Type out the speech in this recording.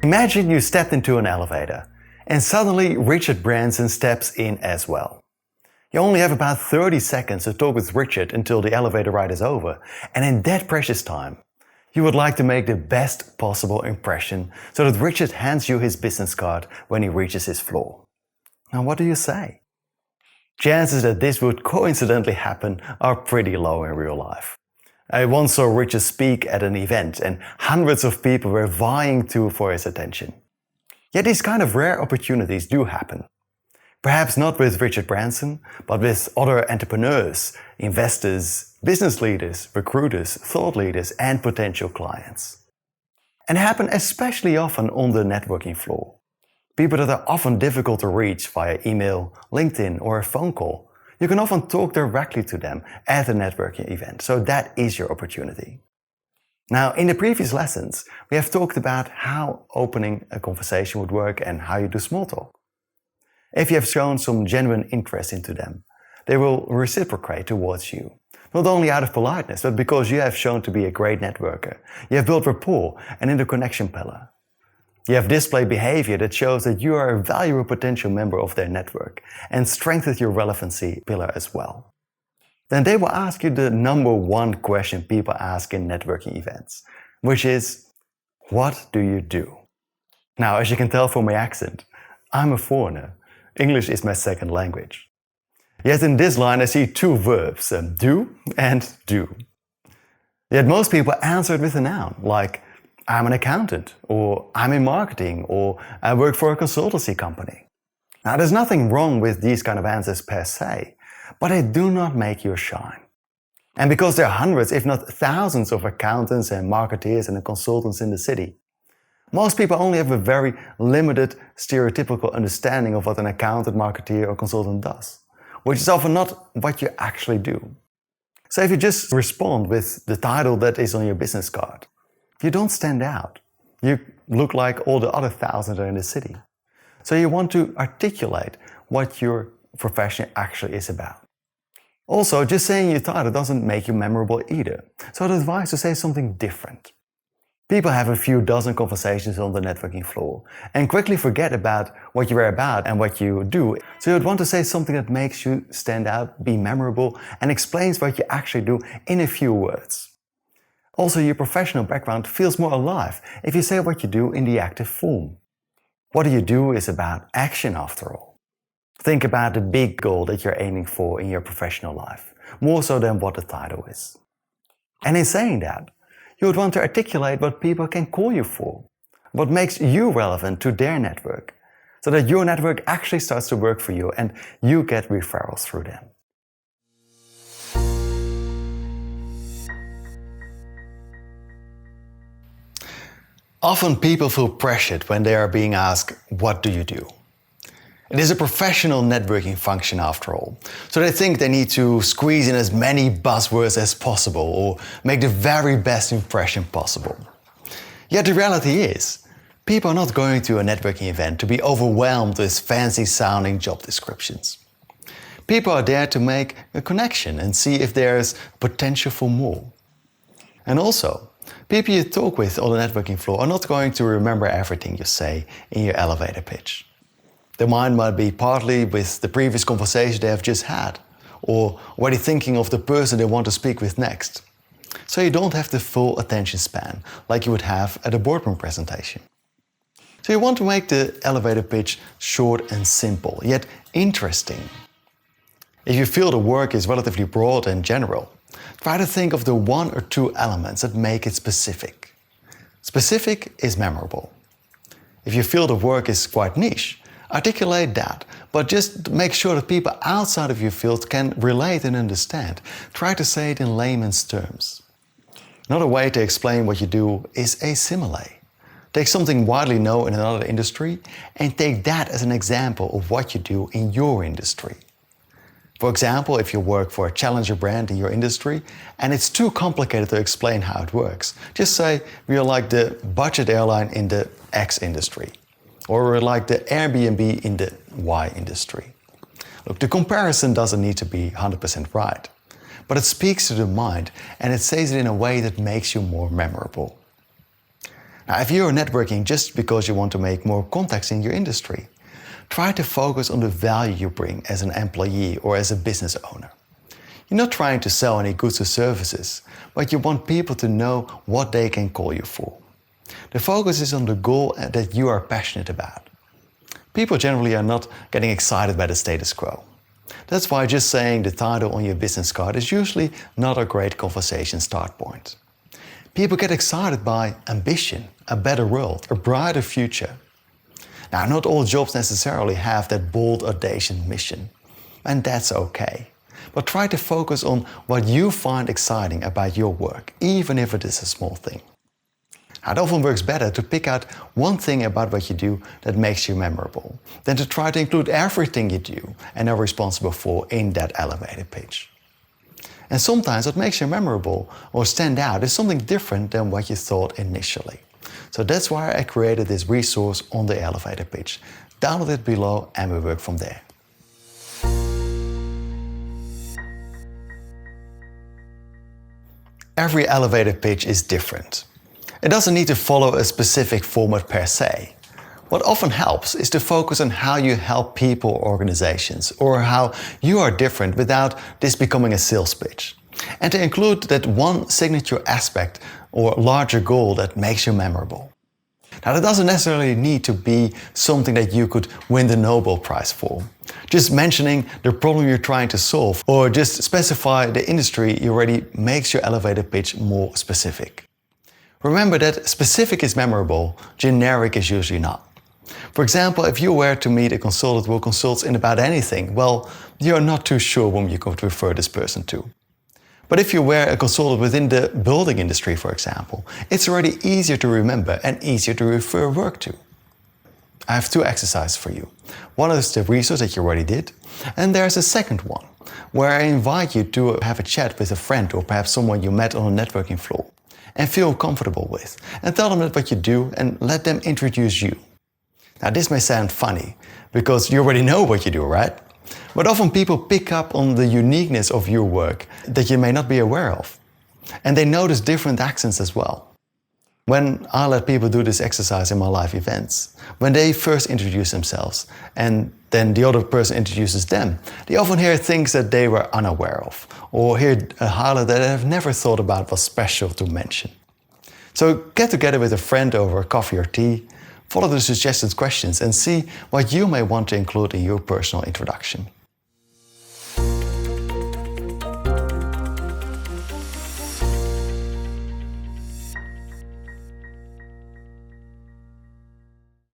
Imagine you stepped into an elevator and suddenly Richard Branson steps in as well. You only have about 30 seconds to talk with Richard until the elevator ride is over, and in that precious time, you would like to make the best possible impression so that Richard hands you his business card when he reaches his floor. Now what do you say? Chances that this would coincidentally happen are pretty low in real life. I once saw Richard speak at an event and hundreds of people were vying for his attention. Yet these kind of rare opportunities do happen. Perhaps not with Richard Branson, but with other entrepreneurs, investors, business leaders, recruiters, thought leaders and potential clients. And happen especially often on the networking floor. People that are often difficult to reach via email, LinkedIn or a phone call. You can often talk directly to them at a networking event, so that is your opportunity. Now, in the previous lessons, we have talked about how opening a conversation would work and how you do small talk. If you have shown some genuine interest into them, they will reciprocate towards you. Not only out of politeness, but because you have shown to be a great networker. You have built rapport and interconnection pillar. You have displayed behavior that shows that you are a valuable potential member of their network and strengthened your relevancy pillar as well. Then they will ask you the number one question people ask in networking events, which is, what do you do? Now, as you can tell from my accent, I'm a foreigner. English is my second language. Yet in this line I see two verbs, do and do. Yet most people answer it with a noun, like I'm an accountant, or I'm in marketing, or I work for a consultancy company. Now, there's nothing wrong with these kind of answers per se, but they do not make you shine. And because there are hundreds, if not thousands of accountants and marketeers and consultants in the city, most people only have a very limited stereotypical understanding of what an accountant, marketeer or consultant does, which is often not what you actually do. So if you just respond with the title that is on your business card, you don't stand out. You look like all the other thousands that are in the city. So you want to articulate what your profession actually is about. Also, just saying your title doesn't make you memorable either. So I'd advise to say something different. People have a few dozen conversations on the networking floor and quickly forget about what you are about and what you do. So you'd want to say something that makes you stand out, be memorable, and explains what you actually do in a few words. Also, your professional background feels more alive if you say what you do in the active form. What do you do is about action after all. Think about the big goal that you're aiming for in your professional life, more so than what the title is. And in saying that, you would want to articulate what people can call you for, what makes you relevant to their network, so that your network actually starts to work for you and you get referrals through them. Often people feel pressured when they are being asked, what do you do? It is a professional networking function after all, so they think they need to squeeze in as many buzzwords as possible or make the very best impression possible. Yet the reality is, people are not going to a networking event to be overwhelmed with fancy sounding job descriptions. People are there to make a connection and see if there is potential for more. And also, people you talk with on the networking floor are not going to remember everything you say in your elevator pitch. Their mind might be partly with the previous conversation they have just had, or already thinking of the person they want to speak with next. So you don't have the full attention span like you would have at a boardroom presentation. So you want to make the elevator pitch short and simple, yet interesting. If you feel the work is relatively broad and general, try to think of the one or two elements that make it specific. Specific is memorable. If you feel the work is quite niche, articulate that, but just make sure that people outside of your field can relate and understand. Try to say it in layman's terms. Another way to explain what you do is a simile. Take something widely known in another industry and take that as an example of what you do in your industry. For example, if you work for a challenger brand in your industry and it's too complicated to explain how it works, just say we are like the budget airline in the X industry, or we're like the Airbnb in the Y industry. Look, the comparison doesn't need to be 100% right, but it speaks to the mind and it says it in a way that makes you more memorable. Now, if you're networking just because you want to make more contacts in your industry, try to focus on the value you bring as an employee or as a business owner. You're not trying to sell any goods or services, but you want people to know what they can call you for. The focus is on the goal that you are passionate about. People generally are not getting excited by the status quo. That's why just saying the title on your business card is usually not a great conversation start point. People get excited by ambition, a better world, a brighter future. Now, not all jobs necessarily have that bold, audacious mission, and that's okay. But try to focus on what you find exciting about your work, even if it is a small thing. It often works better to pick out one thing about what you do that makes you memorable than to try to include everything you do and are responsible for in that elevator pitch. And sometimes what makes you memorable or stand out is something different than what you thought initially. So that's why I created this resource on the elevator pitch. Download it below and we work from there. Every elevator pitch is different. It doesn't need to follow a specific format per se. What often helps is to focus on how you help people or organizations, or how you are different without this becoming a sales pitch. And to include that one signature aspect or larger goal that makes you memorable. Now, that doesn't necessarily need to be something that you could win the Nobel Prize for. Just mentioning the problem you're trying to solve, or just specify the industry you already makes your elevator pitch more specific. Remember that specific is memorable, generic is usually not. For example, if you were to meet a consultant who consults in about anything, well, you're not too sure whom you could refer this person to. But if you were a consultant within the building industry, for example, it's already easier to remember and easier to refer work to. I have two exercises for you. One is the resource that you already did, and there's a second one, where I invite you to have a chat with a friend or perhaps someone you met on a networking floor and feel comfortable with, and tell them what you do and let them introduce you. Now, this may sound funny, because you already know what you do, right? But often people pick up on the uniqueness of your work that you may not be aware of. And they notice different accents as well. When I let people do this exercise in my live events, when they first introduce themselves and then the other person introduces them, they often hear things that they were unaware of, or hear a highlight that they have never thought about was special to mention. So get together with a friend over a coffee or tea, follow the suggested questions and see what you may want to include in your personal introduction.